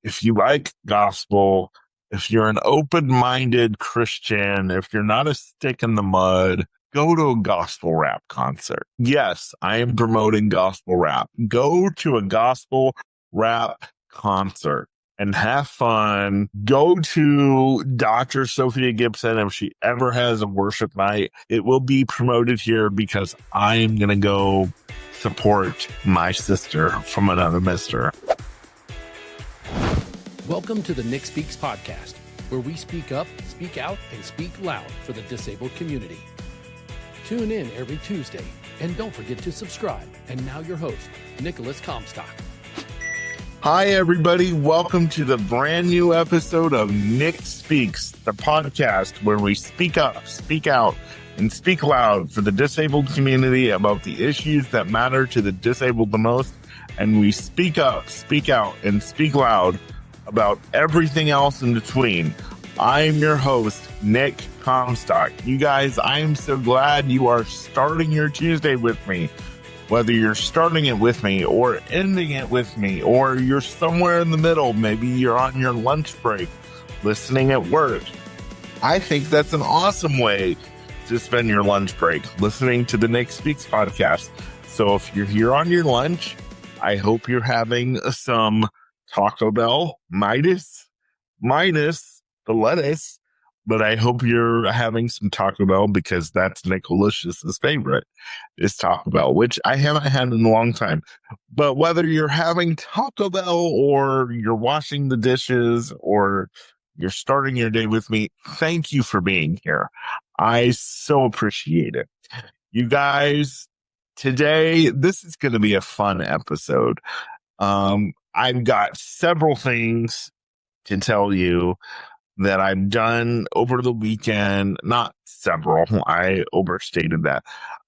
if you like gospel, if you're an open-minded Christian, if you're not a stick in the mud, go to a gospel rap concert. Yes, I am promoting gospel rap. Go to a gospel rap concert and have fun. Go to Dr. Sophia Gibson if she ever has a worship night. It will be promoted here because I am going to go support my sister from another mister. Welcome to the Nick Speaks podcast, where we speak up, speak out, and speak loud for the disabled community. Tune in every Tuesday, and don't forget to subscribe. And now your host, Nicholas Comstock. Hi, everybody. Welcome to the brand new episode of Nick Speaks, the podcast where we speak up, speak out, and speak loud for the disabled community about the issues that matter to the disabled the most. And we speak up, speak out, and speak loud about everything else in between. I'm your host, Nick Comstock. You guys, I am so glad you are starting your Tuesday with me. Whether you're starting it with me or ending it with me, or you're somewhere in the middle, maybe you're on your lunch break, listening at work. I think that's an awesome way to spend your lunch break, listening to the Nick Speaks podcast. So if you're here on your lunch, I hope you're having some Taco Bell minus the lettuce, but I hope you're having some Taco Bell because that's Nicholas's favorite is Taco Bell, which I haven't had in a long time. But whether you're having Taco Bell or you're washing the dishes or you're starting your day with me, thank you for being here. I so appreciate it. You guys, today, this is going to be a fun episode. I've got several things to tell you that I've done over the weekend. Not several. I overstated that.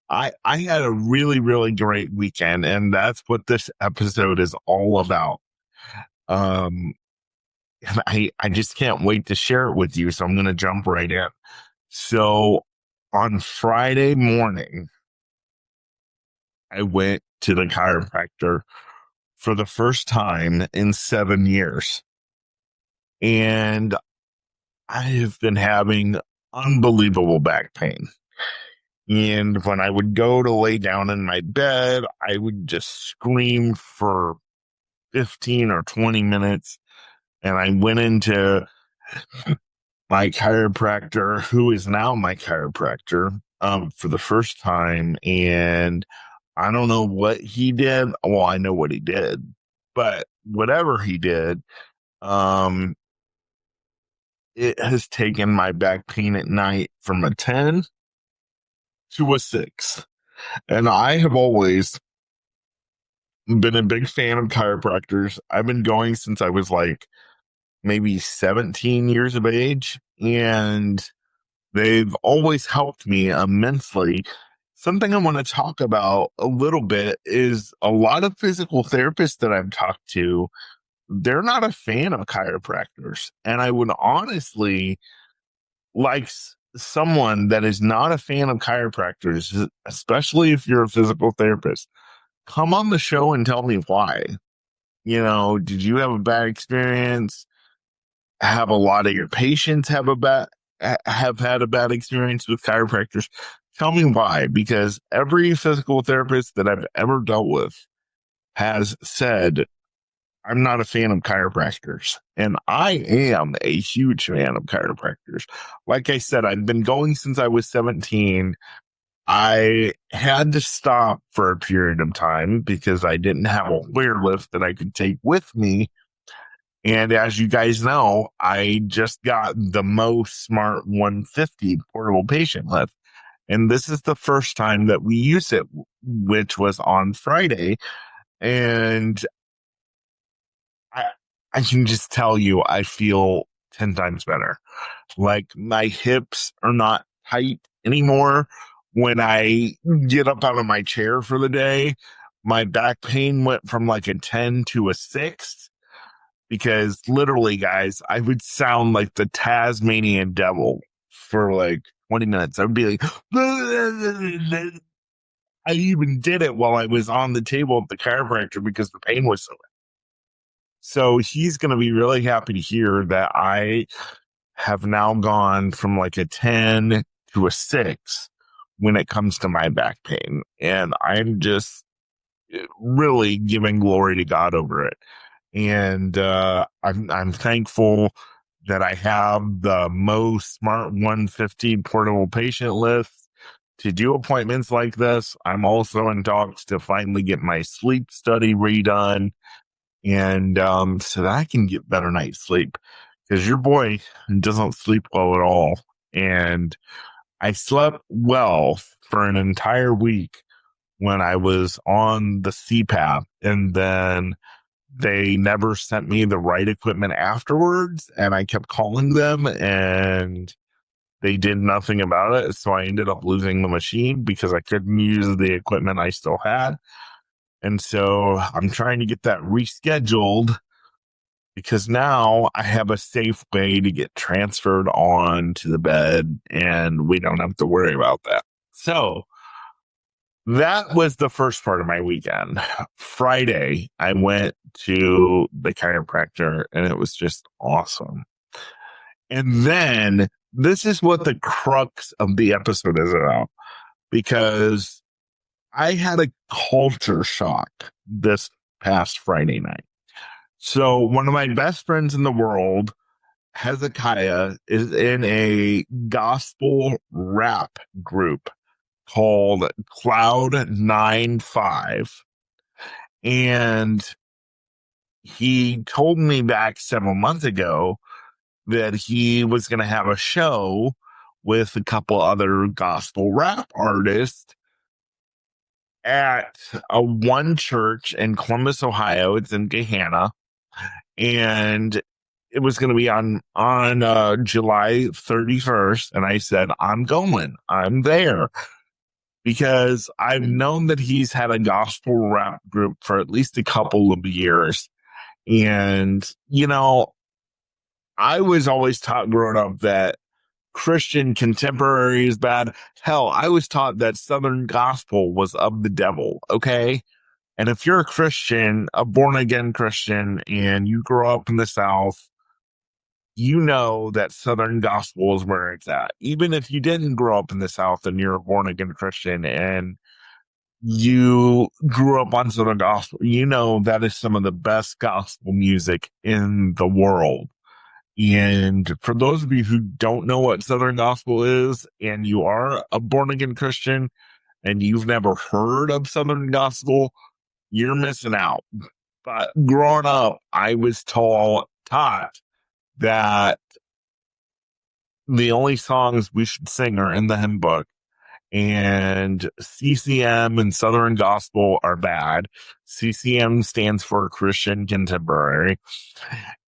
I had a really, really great weekend, and that's what this episode is all about. And I just can't wait to share it with you, so I'm going to jump right in. So on Friday morning, I went to the chiropractor for the first time in 7 years. And I have been having unbelievable back pain. And when I would go to lay down in my bed, I would just scream for 15 or 20 minutes. And I went into my chiropractor, who is now my chiropractor, for the first time. And I don't know what he did. Well, I know what he did, but whatever he did, it has taken my back pain at night from a 10 to a 6. And I have always been a big fan of chiropractors. I've been going since I was like maybe 17 years of age, and they've always helped me immensely. Something I want to talk about a little bit is a lot of physical therapists that I've talked to, they're not a fan of chiropractors. And I would honestly like someone that is not a fan of chiropractors, especially if you're a physical therapist, come on the show and tell me why. You know, did you have a bad experience? Have a lot of your patients have had a bad experience with chiropractors? Tell me why, because every physical therapist that I've ever dealt with has said, I'm not a fan of chiropractors. And I am a huge fan of chiropractors. Like I said, I've been going since I was 17. I had to stop for a period of time because I didn't have a Hoyer lift that I could take with me. And as you guys know, I just got the Mo Smart 150 portable patient lift. And this is the first time that we use it, which was on Friday. And I can just tell you, I feel 10 times better. Like my hips are not tight anymore. When I get up out of my chair for the day, my back pain went from like a 10 to a 6. Because literally, guys, I would sound like the Tasmanian devil for like 20 minutes. I would be like, I even did it while I was on the table at the chiropractor because the pain was so bad. So he's going to be really happy to hear that I have now gone from like a 10 to a 6 when it comes to my back pain. And I'm just really giving glory to God over it. And I'm thankful that I have the Mo Smart 115 portable patient list to do appointments like this. I'm also in talks to finally get my sleep study redone, and so that I can get better night's sleep, because your boy doesn't sleep well at all. And I slept well for an entire week when I was on the CPAP, and then they never sent me the right equipment afterwards, and I kept calling them and they did nothing about it. So I ended up losing the machine because I couldn't use the equipment I still had. And so I'm trying to get that rescheduled, because now I have a safe way to get transferred on to the bed and we don't have to worry about that. So that was the first part of my weekend. Friday, I went to the chiropractor and it was just awesome. And then this is what the crux of the episode is about, because I had a culture shock this past Friday night. So one of my best friends in the world, Hezekiah, is in a gospel rap group called Cloud 95. And he told me back several months ago that he was going to have a show with a couple other gospel rap artists at one church in Columbus, Ohio. It's in Gahanna. And it was going to be on July 31st. And I said, I'm going. I'm there. Because I've known that he's had a gospel rap group for at least a couple of years. And, you know, I was always taught growing up that Christian contemporary is bad. Hell, I was taught that Southern gospel was of the devil. Okay. And if you're a Christian, a born again Christian, and you grow up in the South, you know that Southern gospel is where it's at. Even if you didn't grow up in the South and you're a born again Christian and you grew up on Southern gospel, you know that is some of the best gospel music in the world. And for those of you who don't know what Southern gospel is, and you are a born again Christian and you've never heard of Southern gospel, you're missing out. But growing up, I was taught that the only songs we should sing are in the hymn book, and CCM and Southern gospel are bad. CCM stands for Christian Contemporary.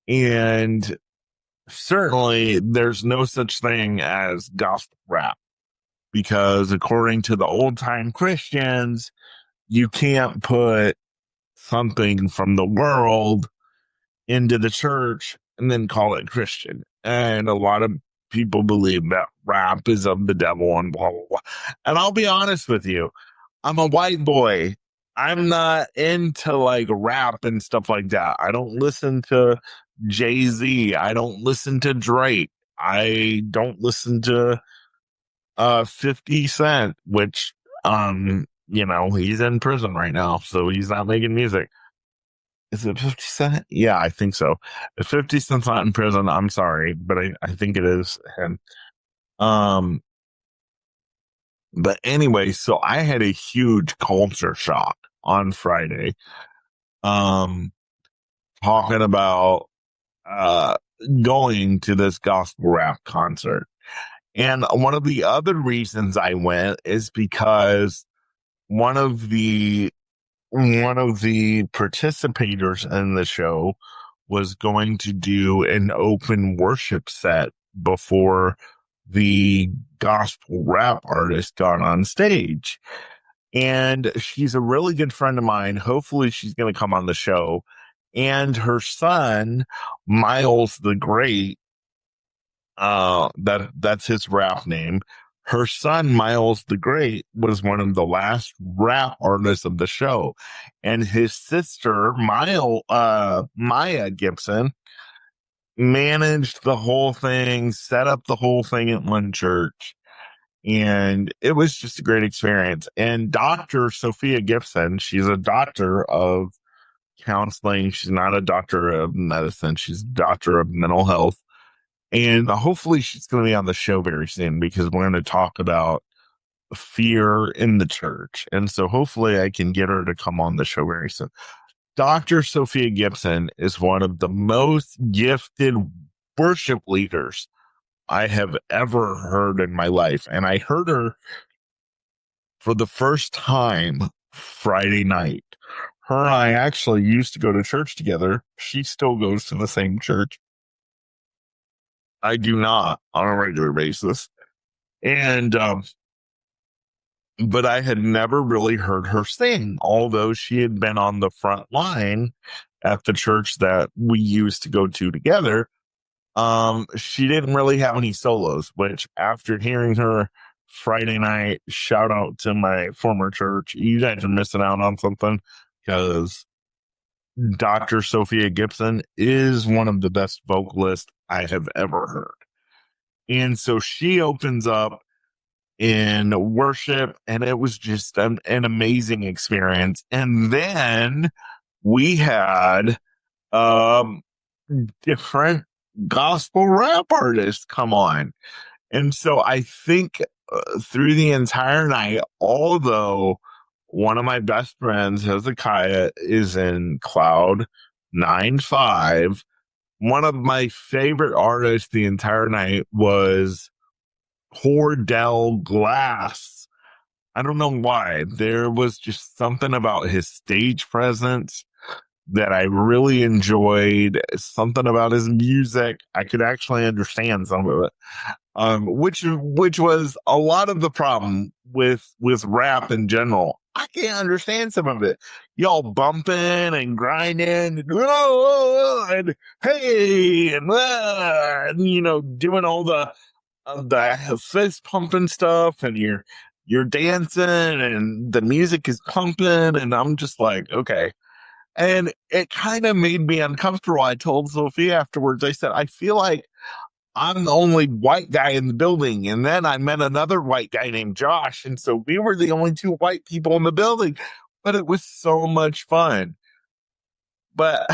And certainly there's no such thing as gospel rap, because according to the old time Christians, you can't put something from the world into the church and then call it Christian. And a lot of people believe that rap is of the devil and blah, blah, blah. And I'll be honest with you, I'm a white boy. I'm not into like rap and stuff like that. I don't listen to Jay-Z. I don't listen to Drake. I don't listen to 50 Cent, which you know, he's in prison right now, so he's not making music. Is it 50 Cent? Yeah, I think so. If 50 Cent's not in prison, I'm sorry, but I think it is him. But anyway, so I had a huge culture shock on Friday. Talking about going to this gospel rap concert. And one of the other reasons I went is because one of the participators in the show was going to do an open worship set before the gospel rap artist got on stage. And she's a really good friend of mine. Hopefully she's going to come on the show. And her son, Miles the Great, that's his rap name. Her son, Miles the Great, was one of the last rap artists of the show. And his sister, Maya Gibson, managed the whole thing, set up the whole thing at one church. And it was just a great experience. And Dr. Sophia Gibson, she's a doctor of counseling. She's not a doctor of medicine. She's a doctor of mental health. And hopefully she's going to be on the show very soon because we're going to talk about fear in the church. And so hopefully I can get her to come on the show very soon. Dr. Sophia Gibson is one of the most gifted worship leaders I have ever heard in my life. And I heard her for the first time Friday night. Her and I actually used to go to church together. She still goes to the same church. I do not on a regular basis. And, but I had never really heard her sing, although she had been on the front line at the church that we used to go to together. She didn't really have any solos, which after hearing her Friday night, shout out to my former church. You guys are missing out on something because Dr. Sophia Gibson is one of the best vocalists I have ever heard. And so she opens up in worship, and it was just an amazing experience. And then we had different gospel rap artists come on. And so I think through the entire night, although one of my best friends, Hezekiah, is in Cloud 9-5, one of my favorite artists the entire night was Cordell Glass. I don't know why. There was just something about his stage presence that I really enjoyed, something about his music. I could actually understand some of it. Which was a lot of the problem with rap in general. I can't understand some of it. Y'all bumping and grinding and hey and doing all the fist pumping stuff, and you're dancing and the music is pumping, and I'm just like, okay. And it kind of made me uncomfortable. I told Sophia afterwards, I said, I feel like I'm the only white guy in the building. And then I met another white guy named Josh. And so we were the only two white people in the building, but it was so much fun. But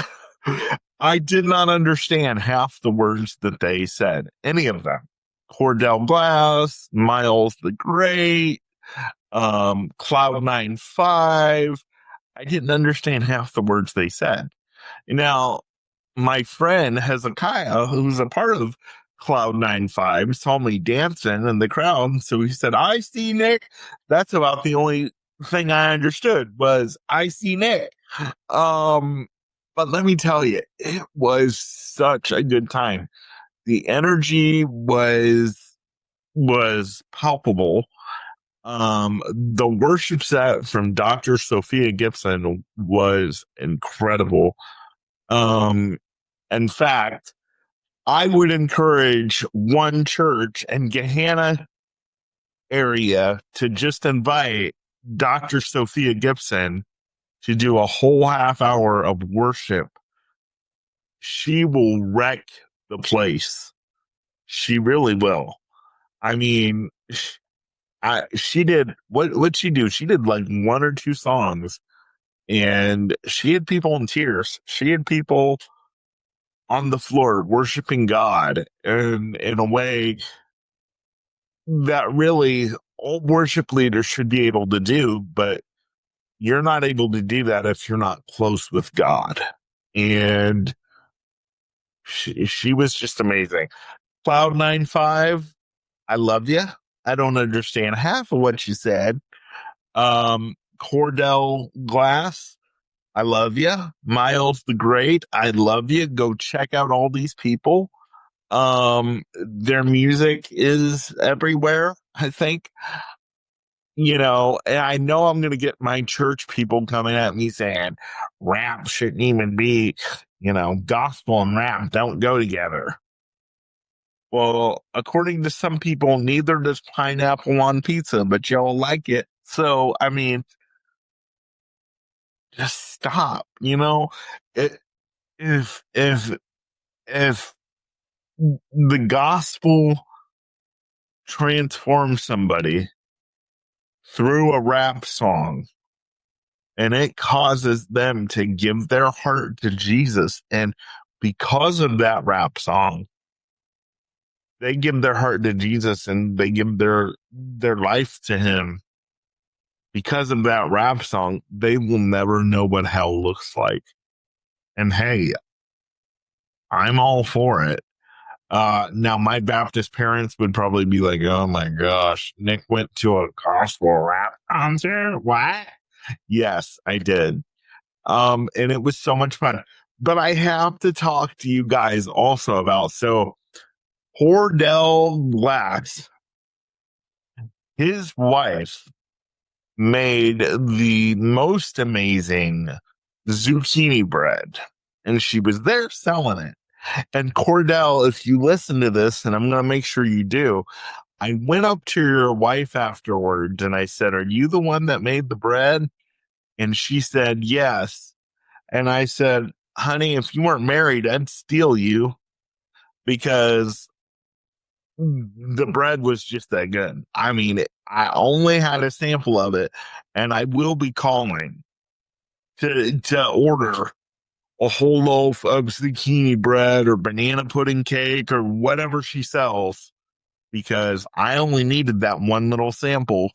I did not understand half the words that they said, any of them. Cordell Glass, Miles the Great, Cloud 9-5. I didn't understand half the words they said. Now, my friend Hezekiah, who's a part of Cloud 9-5, saw me dancing in the crowd. So he said, I see Nick. That's about the only thing I understood was I see Nick. But let me tell you, it was such a good time. The energy was palpable. The worship set from Dr. Sophia Gibson was incredible. In fact, I would encourage one church in Gahanna area to just invite Dr. Sophia Gibson to do a whole half hour of worship. She will wreck the place. She really will. I mean, she did what'd she do? She did like one or two songs, and she had people in tears. She had people on the floor worshiping God in a way that really all worship leaders should be able to do, but you're not able to do that if you're not close with God. And she was just amazing. Cloud 9-5, I love you. I don't understand half of what you said. Cordell Glass, I love you. Miles the Great, I love you. Go check out all these people. Their music is everywhere, I think. And I know I'm going to get my church people coming at me saying rap shouldn't even be, gospel and rap don't go together. Well, according to some people, neither does pineapple on pizza, but y'all like it. So, I mean, just stop. It, if the gospel transforms somebody through a rap song and it causes them to give their heart to Jesus, and because of that rap song, they give their heart to Jesus and they give their life to him. Because of that rap song, they will never know what hell looks like. And hey, I'm all for it. Now my Baptist parents would probably be like, "Oh my gosh, Nick went to a gospel rap concert." What? Yes, I did. And it was so much fun. But I have to talk to you guys also about, so Cordell Glass, his wife made the most amazing zucchini bread, and she was there selling it. And Cordell, if you listen to this, and I'm going to make sure you do, I went up to your wife afterwards and I said, "Are you the one that made the bread?" And she said, "Yes." And I said, "Honey, if you weren't married, I'd steal you, because the bread was just that good." I mean, I only had a sample of it, and I will be calling to order a whole loaf of zucchini bread or banana pudding cake or whatever she sells, because I only needed that one little sample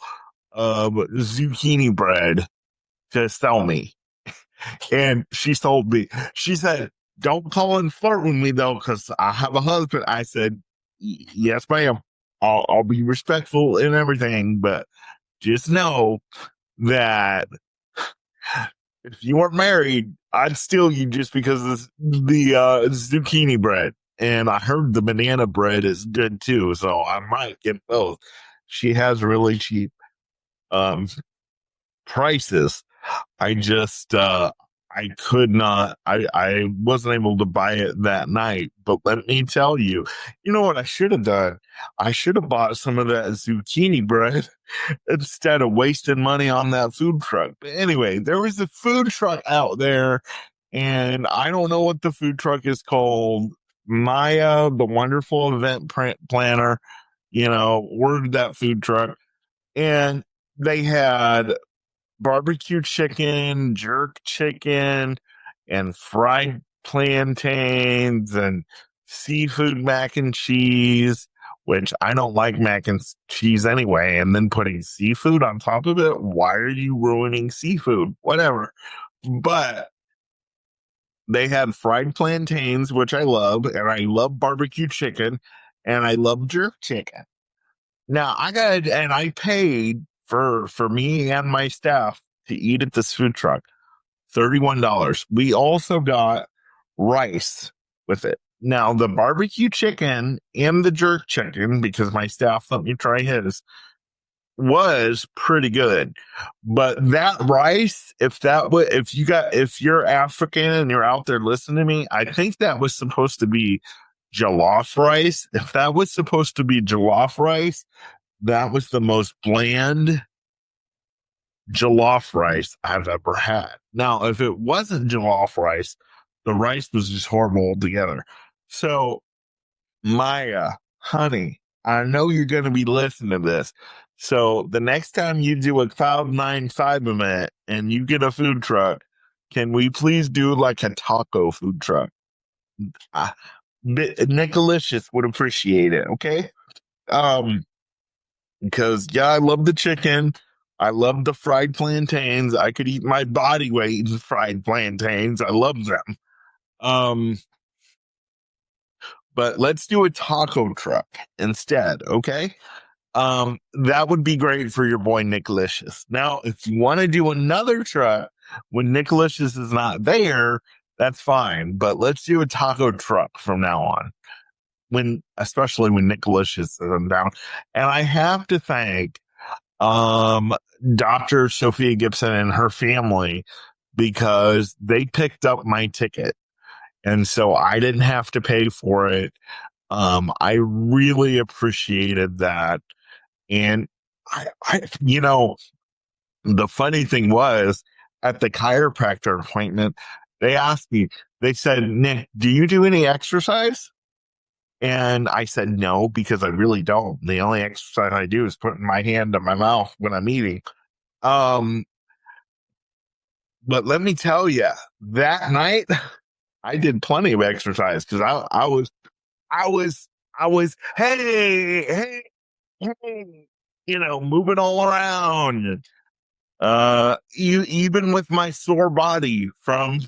of zucchini bread to sell me. And she told me, she said, "Don't call and flirt with me though, because I have a husband." I said, "Yes, ma'am. I'll be respectful and everything, but just know that if you weren't married, I'd steal you just because of the zucchini bread." And I heard the banana bread is good too, so I might get both. She has really cheap um, prices. I just I could not, I wasn't able to buy it that night. But let me tell you, you know what I should have done? I should have bought some of that zucchini bread instead of wasting money on that food truck. But anyway, there was a food truck out there, and I don't know what the food truck is called. Maya, the wonderful event planner, ordered that food truck, and they had barbecue chicken, jerk chicken, and fried plantains and seafood mac and cheese, which I don't like mac and cheese anyway. And then putting seafood on top of it, why are you ruining seafood? Whatever. But they had fried plantains, which I love, and I love barbecue chicken, and I love jerk chicken. Now I paid for me and my staff to eat at this food truck $31. We also got rice with it. Now the barbecue chicken and the jerk chicken, because my staff let me try his, was pretty good. But that rice, if you're African and you're out there listening to me, I think that was supposed to be jollof rice. If that was supposed to be jollof rice, that was the most bland jollof rice I've ever had. Now, if it wasn't jollof rice, the rice was just horrible altogether. So, Maya, honey, I know you're going to be listening to this. So, the next time you do a Cloud9 5 event and you get a food truck, can we please do like a taco food truck? Nicolicious would appreciate it, okay? Because I love the chicken. I love the fried plantains. I could eat my body weight in fried plantains. I love them. But let's do a taco truck instead, okay? That would be great for your boy Nicolicious. Now, if you want to do another truck when Nicolicious is not there, that's fine. But let's do a taco truck from now on, especially when Nicolicious is down. And I have to thank Dr. Sophia Gibson and her family, because they picked up my ticket, and so I didn't have to pay for it. I really appreciated that. And the funny thing was at the chiropractor appointment, they asked me, they said, Nick, do you do any exercise? And I said, no, because I really don't. The only exercise I do is putting my hand to my mouth when I'm eating. But let me tell you, that night I did plenty of exercise because I was, hey, hey, moving all around. Even with my sore body from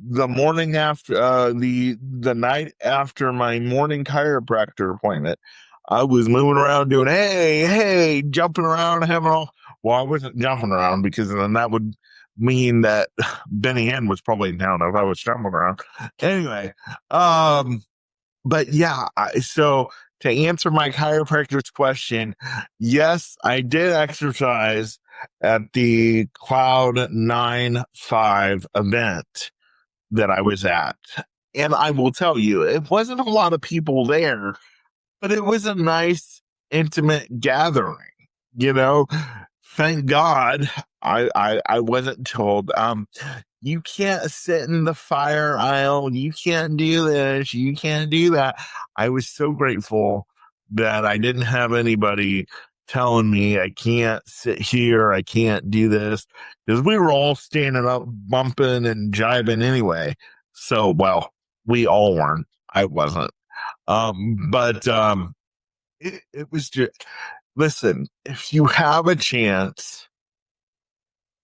the morning after, the night after my morning chiropractor appointment, I was moving around doing, hey, jumping around, well, I wasn't jumping around because then that would mean that Benny Hinn was probably down if I was jumping around. Anyway, but yeah, so to answer my chiropractor's question, yes, I did exercise at the Cloud 9-5 event that I was at. And I will tell you, it wasn't a lot of people there, but it was a nice, intimate gathering. You know, thank God I wasn't told, you can't sit in the fire aisle. You can't do this. You can't do that. I was so grateful that I didn't have anybody telling me I can't sit here. I can't do this because we were all standing up, bumping and jiving anyway. So, well, we all weren't. I wasn't. But it was just, listen, if you have a chance,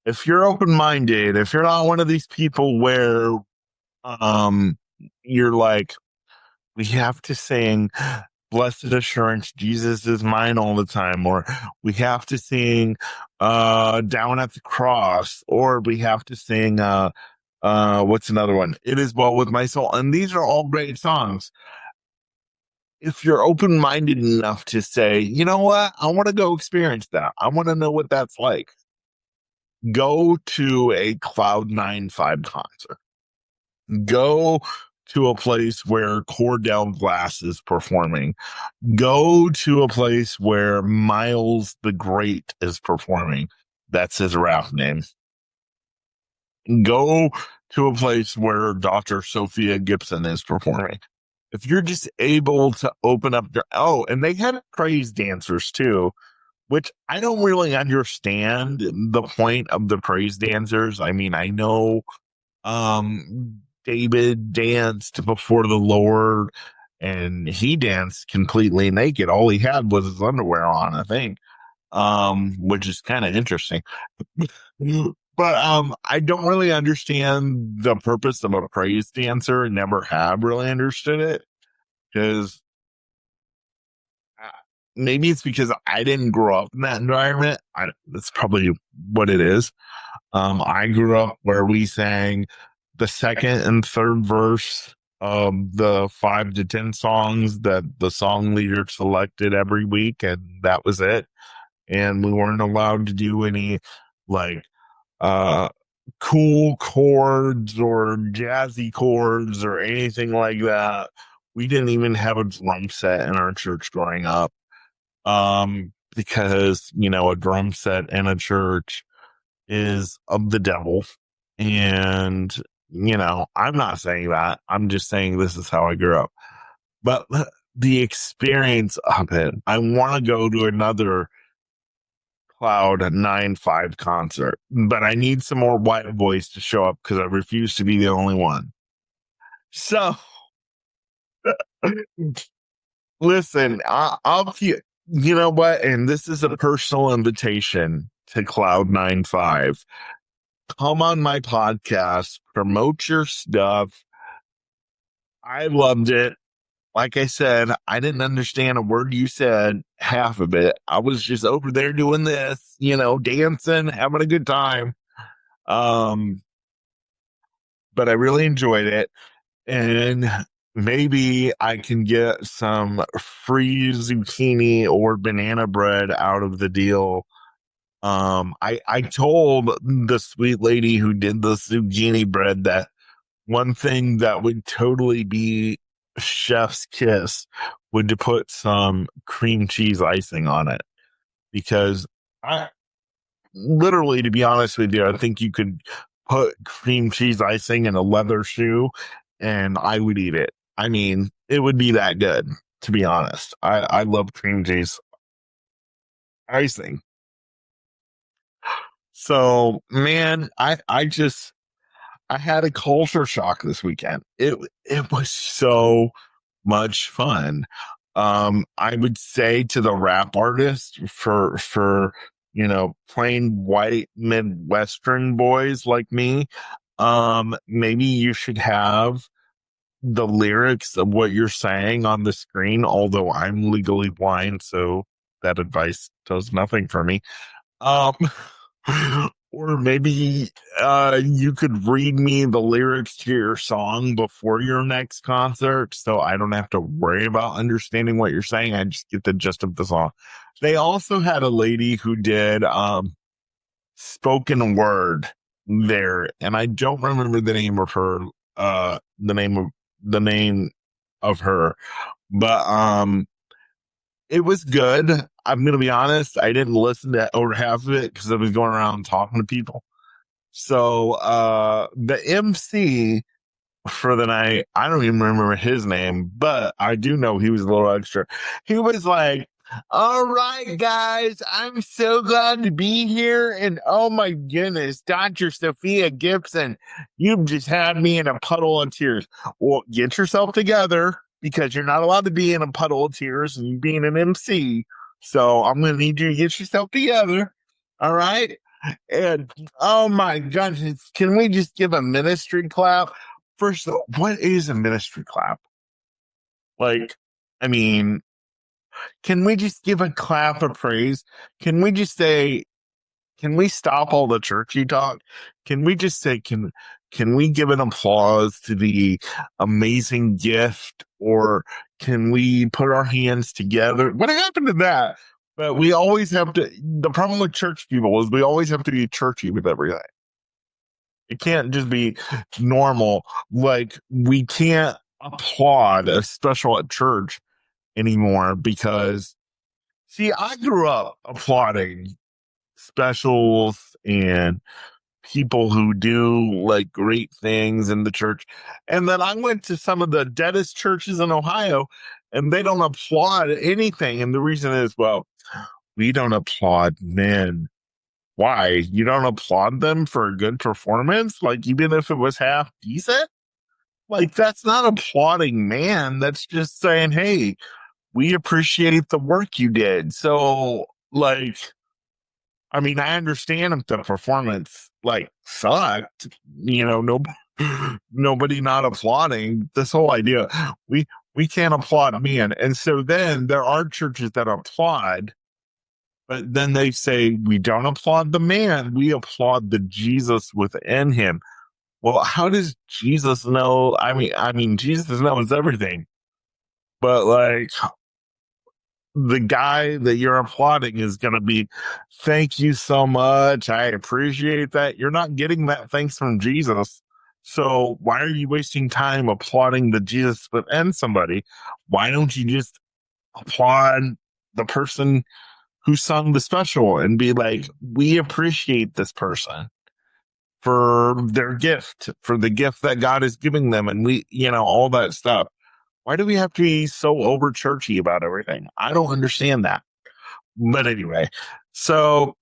if you're open-minded, if you're not one of these people where you're like, we have to sing Blessed Assurance, Jesus is mine all the time, or we have to sing Down at the Cross, or we have to sing what's another one? It Is Well With My Soul. And these are all great songs. If you're open-minded enough to say, you know what, I want to go experience that. I want to know what that's like. Go to a Cloud 9-5 concert. Go to a place where Cordell Glass is performing. Go to a place where Miles the Great is performing. That's his rap name. Go to a place where Dr. Sophia Gibson is performing. If you're just able to open up and they had praise dancers too, which I don't really understand the point of the praise dancers. I mean, I know David danced before the Lord and he danced completely naked. All he had was his underwear on, I think, which is kind of interesting. But I don't really understand the purpose of a praise dancer. Never have really understood it because maybe it's because I didn't grow up in that environment. That's probably what it is. I grew up where we sang the second and third verse of the 5 to 10 songs that the song leader selected every week, and that was it. And we weren't allowed to do any like cool chords or jazzy chords or anything like that. We didn't even have a drum set in our church growing up. Because, a drum set in a church is of the devil. And, I'm not saying that. I'm just saying this is how I grew up. But the experience of it, I want to go to another Cloud 9-5 concert, but I need some more white boys to show up because I refuse to be the only one. So, listen, I'll keep, you know what? And this is a personal invitation to Cloud 9-5. Come on my podcast, promote your stuff. I loved it. Like I said, I didn't understand a word you said, half of it. I was just over there doing this, dancing, having a good time. But I really enjoyed it. And maybe I can get some free zucchini or banana bread out of the deal. I told the sweet lady who did the zucchini bread that one thing that would totally be chef's kiss would to put some cream cheese icing on it, because I literally, to be honest with you, I think you could put cream cheese icing in a leather shoe and I would eat it. I mean, it would be that good, to be honest. I love cream cheese icing. So, man, I had a culture shock this weekend. It was so much fun. I would say to the rap artist, for plain white Midwestern boys like me, maybe you should have the lyrics of what you're saying on the screen, although I'm legally blind, so that advice does nothing for me. Um, or maybe you could read me the lyrics to your song before your next concert, so I don't have to worry about understanding what you're saying. I just get the gist of the song. They also had a lady who did spoken word there, and I don't remember the name of her, the name of her, but it was good. I'm going to be honest. I didn't listen to over half of it because I was going around talking to people. So, the MC for the night, I don't even remember his name, but I do know he was a little extra. He was like, all right, guys, I'm so glad to be here. And oh my goodness, Dr. Sophia Gibson, you've just had me in a puddle of tears. Well, get yourself together, because you're not allowed to be in a puddle of tears and you being an MC. So I'm going to need you to get yourself together. All right. And oh my gosh, can we just give a ministry clap? First of all, what is a ministry clap? Like, I mean, can we just give a clap of praise? Can we just say, can we stop all the churchy talk? Can we just say, can we give an applause to the amazing gift? Or can we put our hands together? What happened to that? But we always have to, the problem with church people is we always have to be churchy with everything. It can't just be normal. Like, we can't applaud a special at church anymore because, see, I grew up applauding specials and people who do like great things in the church. And then I went to some of the deadest churches in Ohio and they don't applaud anything. And the reason is, well, we don't applaud men. Why? You don't applaud them for a good performance? Like, even if it was half decent? Like, that's not applauding man. That's just saying, hey, we appreciate the work you did. So, like, I mean, I understand if the performance, like, sucked, nobody not applauding. This whole idea, we can't applaud man. And so then there are churches that applaud, but then they say, we don't applaud the man, we applaud the Jesus within him. Well, how does Jesus know? I mean, Jesus knows everything, but like, the guy that you're applauding is going to be, thank you so much, I appreciate that. You're not getting that thanks from Jesus. So why are you wasting time applauding the Jesus within somebody? Why don't you just applaud the person who sung the special and be like, we appreciate this person for their gift, for the gift that God is giving them, and we, all that stuff. Why do we have to be so over churchy about everything? I don't understand that. But anyway, so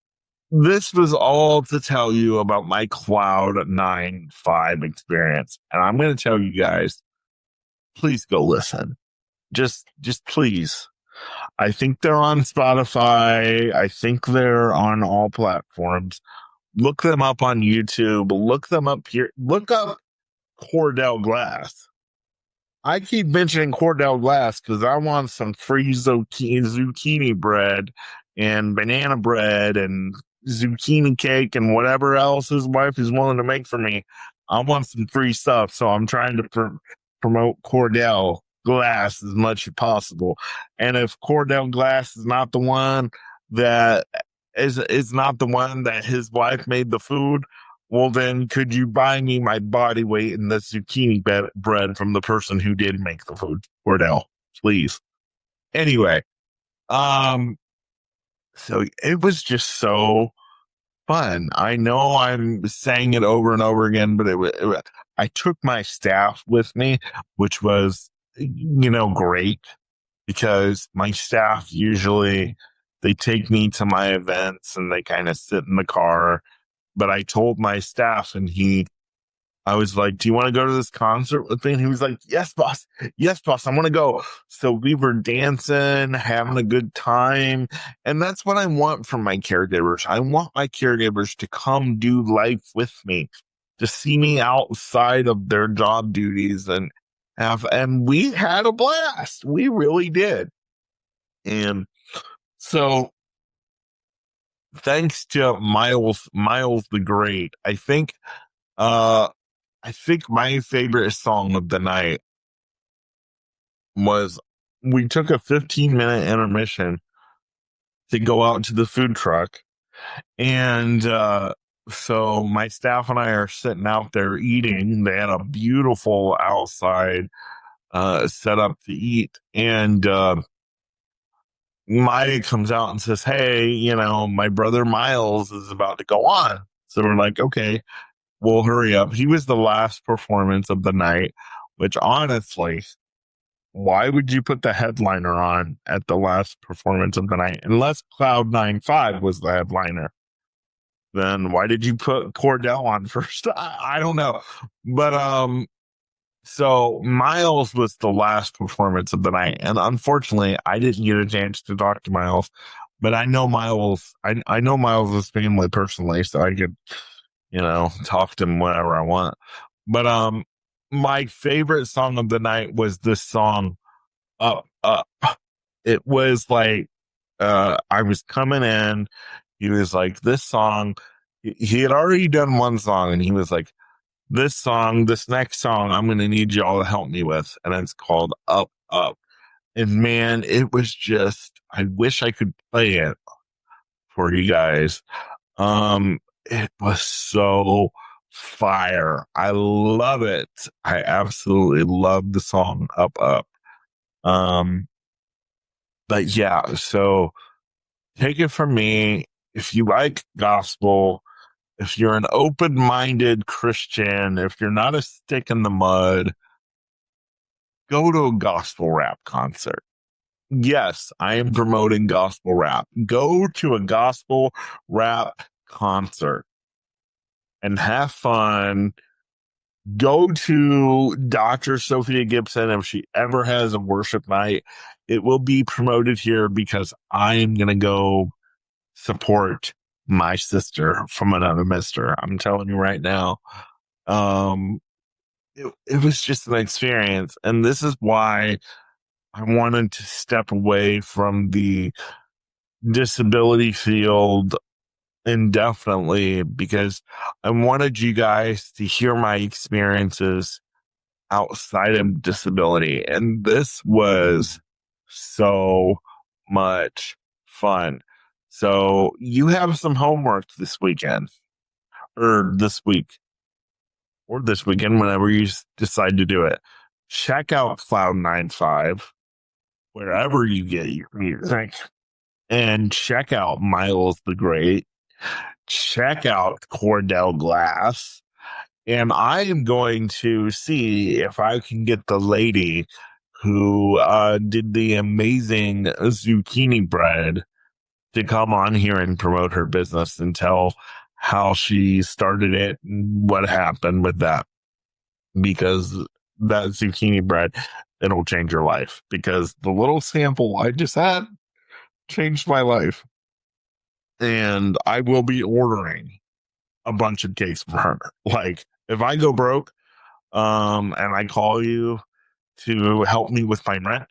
this was all to tell you about my Cloud 9.5 experience. And I'm going to tell you guys, please go listen. Just please. I think they're on Spotify. I think they're on all platforms. Look them up on YouTube. Look them up here. Look up Cordell Glass. I keep mentioning Cordell Glass because I want some free zucchini bread and banana bread and zucchini cake and whatever else his wife is willing to make for me. I want some free stuff. So I'm trying to promote Cordell Glass as much as possible. And if Cordell Glass is not the one that is not the one that his wife made the food, well, then could you buy me my body weight in the zucchini bread from the person who did make the food, Cordell, please? Anyway, um, so it was just so fun. I know I'm saying it over and over again, but I took my staff with me, which was, great, because my staff usually, they take me to my events and they kind of sit in the car. But I told my staff, and I was like, do you want to go to this concert with me? And he was like, yes, boss. Yes, boss. I want to go. So we were dancing, having a good time. And that's what I want from my caregivers. I want my caregivers to come do life with me, to see me outside of their job duties and we had a blast. We really did. And so thanks to Miles the Great, I think my favorite song of the night was, we took a 15-minute intermission to go out to the food truck. And so my staff and I are sitting out there eating. They had a beautiful outside set up to eat. And Maya comes out and says, hey, my brother Miles is about to go on. So we're like, okay, we'll hurry up. He was the last performance of the night, which honestly, why would you put the headliner on at the last performance of the night? Unless Cloud 9.5 was the headliner. Then why did you put Cordell on first? I don't know. But so Miles was the last performance of the night. And unfortunately, I didn't get a chance to talk to Miles. But I know Miles, I know Miles' family personally, so I could, talk to him whenever I want. But my favorite song of the night was this song, Up, Up. It was like, I was coming in. He was like, this song, he had already done one song, and he was like, this next song, I'm going to need y'all to help me with. And it's called Up, Up. And man, it was just, I wish I could play it for you guys. It was so fire. I love it. I absolutely love the song Up, Up. But yeah, so take it from me. If you like gospel, if you're an open-minded Christian, if you're not a stick in the mud, go to a gospel rap concert. Yes, I am promoting gospel rap. Go to a gospel rap concert and have fun. Go to Dr. Sophia Gibson if she ever has a worship night. It will be promoted here because I am going to go support my sister from another mister. I'm telling you right now. It was just an experience. And this is why I wanted to step away from the disability field indefinitely, because I wanted you guys to hear my experiences outside of disability. And this was so much fun. So you have some homework this weekend, or this week, or this weekend, whenever you decide to do it. Check out Cloud 9.5 wherever you get your music, and check out Miles the Great. Check out Cordell Glass. And I am going to see if I can get the lady who did the amazing zucchini bread to come on here and promote her business and tell how she started it and what happened with that. Because that zucchini bread, it'll change your life. Because the little sample I just had changed my life. And I will be ordering a bunch of cakes from her. Like, if I go broke, and I call you to help me with my rent,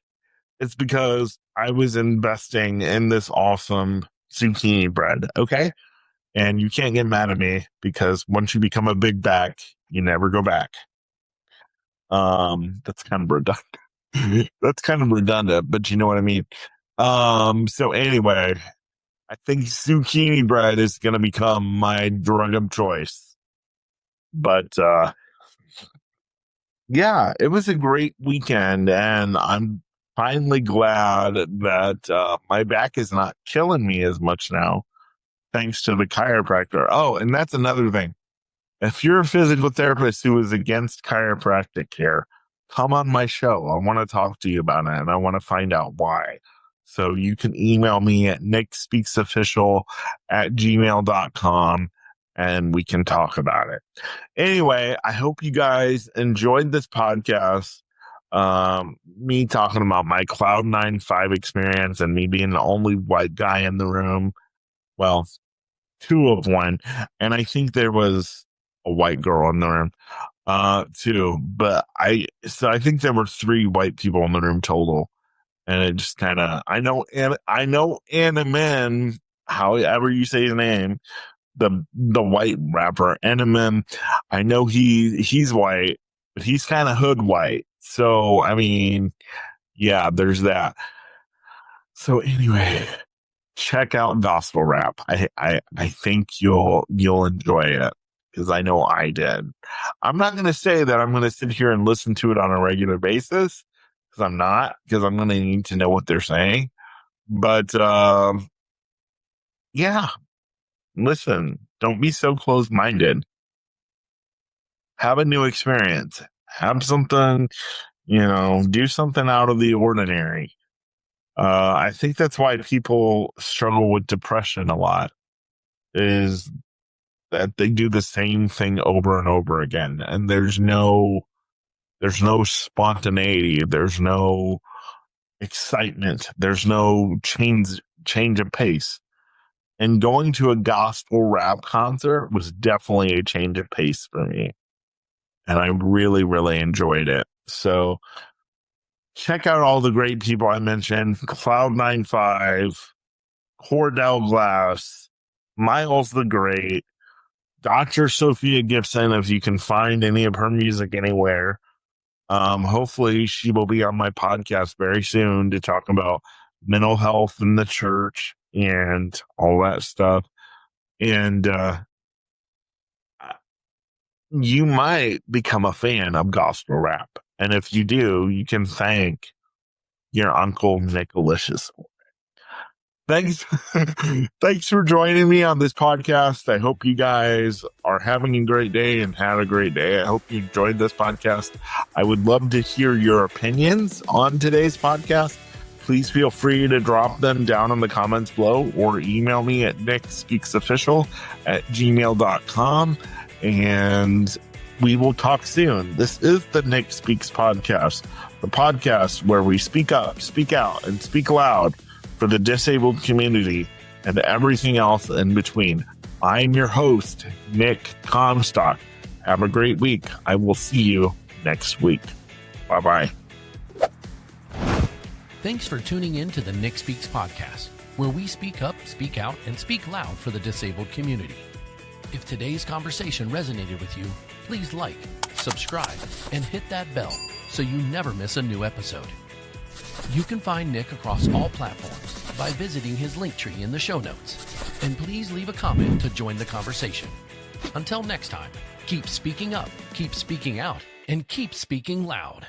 it's because I was investing in this awesome zucchini bread. Okay. And you can't get mad at me, because once you become a big back, you never go back. That's kind of redundant. That's kind of redundant, but you know what I mean? So anyway, I think zucchini bread is going to become my drug of choice. But yeah, it was a great weekend, and I'm finally glad that my back is not killing me as much now, thanks to the chiropractor. Oh, and that's another thing. If you're a physical therapist who is against chiropractic care, come on my show. I want to talk to you about it, and I want to find out why. So you can email me at nickspeaksofficial@gmail.com, and we can talk about it. Anyway, I hope you guys enjoyed this podcast. Me talking about my Cloud 9.5 experience and me being the only white guy in the room. Well, two of one. And I think there was a white girl in the room, too. But I think there were 3 white people in the room total. And it just kind of, I know Eminem, however you say his name, the white rapper Eminem. I know he's white, but he's kind of hood white. So I mean, yeah, there's that. So anyway, check out gospel rap. I think you'll enjoy it, because I know I did. I'm not going to say that I'm going to sit here and listen to it on a regular basis, because I'm not, because I'm going to need to know what they're saying. But yeah, listen, don't be so closed-minded. Have a new experience. Have something, do something out of the ordinary. I think that's why people struggle with depression a lot, is that they do the same thing over and over again. And there's no spontaneity. There's no excitement. There's no change of pace. And going to a gospel rap concert was definitely a change of pace for me. And I really, really enjoyed it. So check out all the great people I mentioned: Cloud 9.5, Cordell Glass, Miles the Great, Dr. Sophia Gibson, if you can find any of her music anywhere. Hopefully she will be on my podcast very soon to talk about mental health in the church and all that stuff. And you might become a fan of gospel rap. And if you do, you can thank your Uncle Nicolicious. Thanks for joining me on this podcast. I hope you guys are having a great day and had a great day. I hope you enjoyed this podcast. I would love to hear your opinions on today's podcast. Please feel free to drop them down in the comments below, or email me at nickspeaksofficial@gmail.com, and we will talk soon. This is the Nick Speaks Podcast, the podcast where we speak up, speak out, and speak loud for the disabled community and everything else in between. I'm your host, Nick Comstock. Have a great week. I will see you next week. Bye-bye. Thanks for tuning in to the Nick Speaks Podcast, where we speak up, speak out, and speak loud for the disabled community. If today's conversation resonated with you, please like, subscribe, and hit that bell so you never miss a new episode. You can find Nick across all platforms by visiting his Linktree in the show notes. And please leave a comment to join the conversation. Until next time, keep speaking up, keep speaking out, and keep speaking loud.